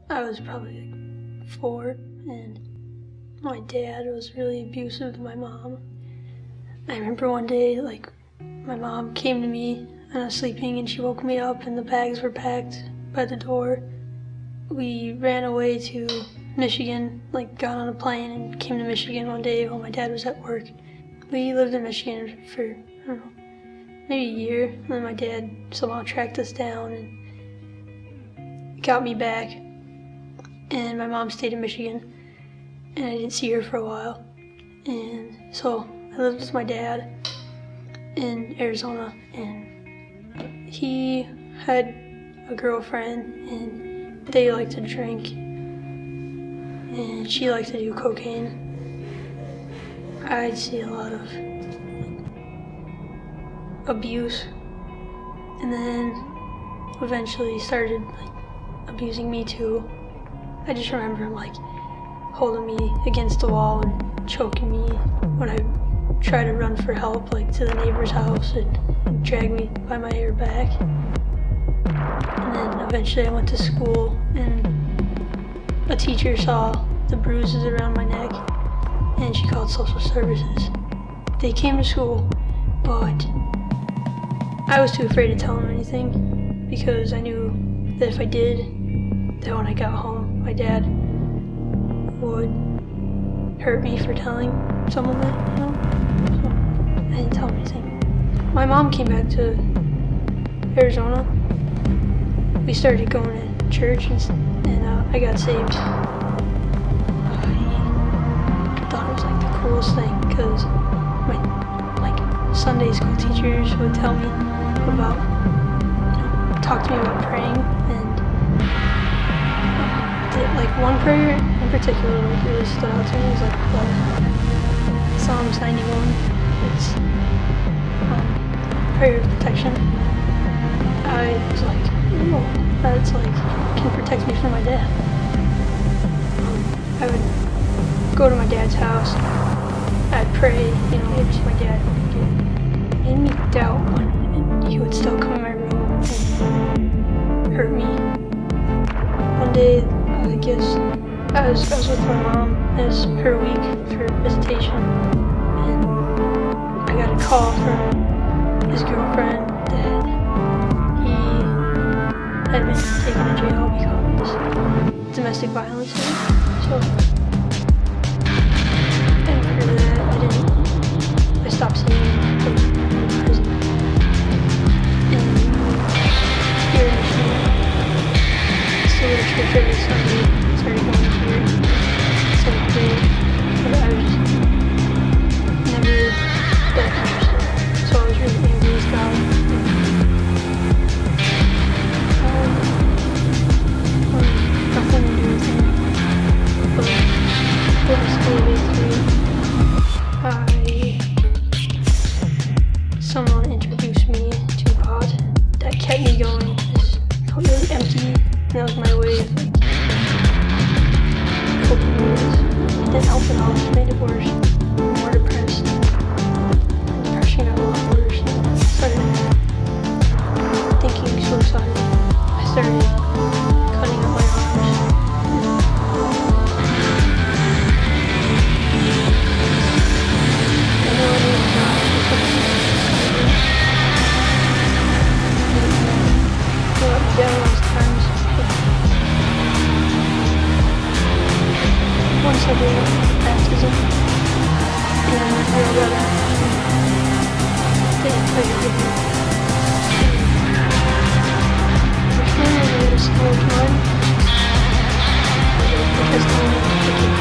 I was probably like 4, and my dad was really abusive to my mom. I remember one day, like, my mom came to me and I was sleeping and she woke me up and the bags were packed by the door. We ran away to Michigan, like got on a plane and came to Michigan one day while my dad was at work. We lived in Michigan for, I don't know, maybe a year, and then my dad somehow tracked us down and got me back. And my mom stayed in Michigan and I didn't see her for a while. And so I lived with my dad in Arizona, and he had a girlfriend and they liked to drink and she liked to do cocaine. I'd see a lot of abuse, and then eventually started like abusing me too. I just remember him like holding me against the wall and choking me when I tried to run for help, like to the neighbor's house, and drag me by my hair back. And then eventually I went to school and a teacher saw the bruises around my neck and she called social services. They came to school, but I was too afraid to tell them anything because I knew that if I did, that when I got home, my dad would hurt me for telling someone that, you know? So I didn't tell him anything. My mom came back to Arizona. We started going to church and I got saved. I thought it was like the coolest thing because my Sunday school teachers would tell me about, talk to me about praying, and like one prayer in particular really stood out to me. It was like Psalms 91. It's prayer of protection. I was like, oh, that's like can protect me from my dad. I would go to my dad's house. I'd pray, maybe my dad would get in me doubt, and he would still come in my room and hurt me. One day, I guess I was with my mom as her week for visitation, and I got a call from his girlfriend that he had been taken to jail because domestic violence. So, and after that, I stopped seeing him from prison. And here in Michigan, I still go to church every Sunday. Started going here seventh grade, but I was just never that interested. So I was really angry with God. Nothing to do with him. But when I was someone introduced me to God that kept me going. It felt really empty, and that was my way of coping with it. It didn't help at all. It made it worse. More depressed. Depression got a lot worse. I started thinking suicide. I started cutting up my arms. I know I need God to put me he let me down those times. Once I did baptism, and my real brother didn't play a good game. Freshman was a slow time. Because I wanted to pick it.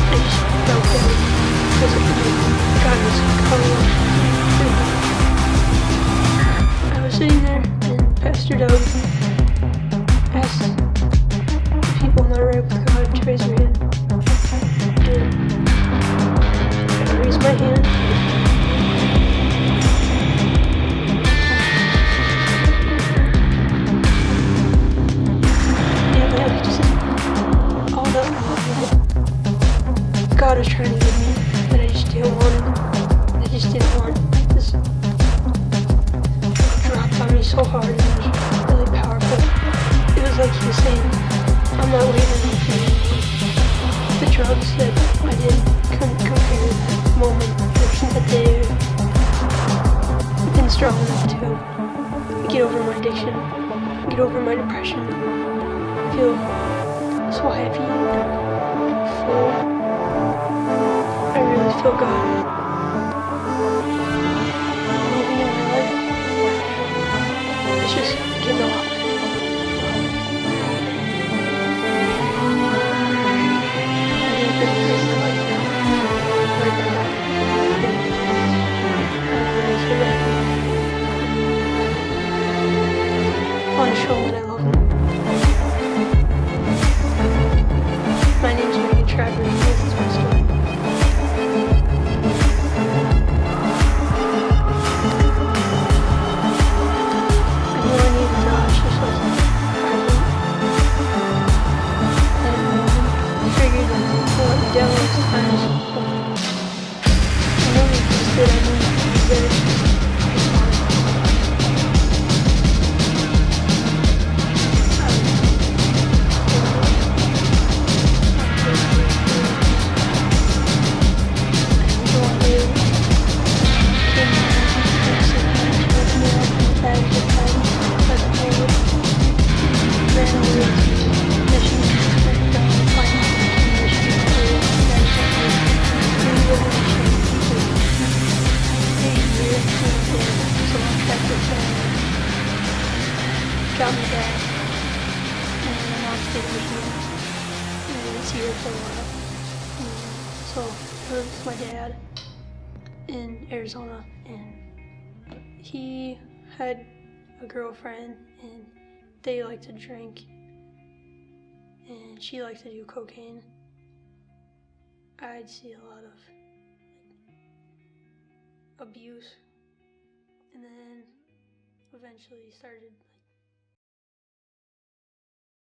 I just felt bad because of the God was coming up. I was sitting there and Pastor Doug asked people on the right with God to raise their hand. And I raised my hand. And I just all that God was trying to give me that I just didn't want it. I just didn't want this dropped on me so hard, and it was really powerful. like he was saying, I'm not waiting for the drugs that I did couldn't compare that moment that day been strong enough to get over my addiction, get over my depression, feel so happy and full. I really feel God moving in my life. It's just getting off. On a show that I love. My name's Trevor, and this is my story. I knew I needed to watch this was private. And I figured what the devil was times. I know he existed, I knew that it's just got me back, and my mom stayed with me, and I didn't see her for a while. So I lived with my dad in Arizona, and he had a girlfriend, and they liked to drink, and she liked to do cocaine. I'd see a lot of abuse, and then eventually started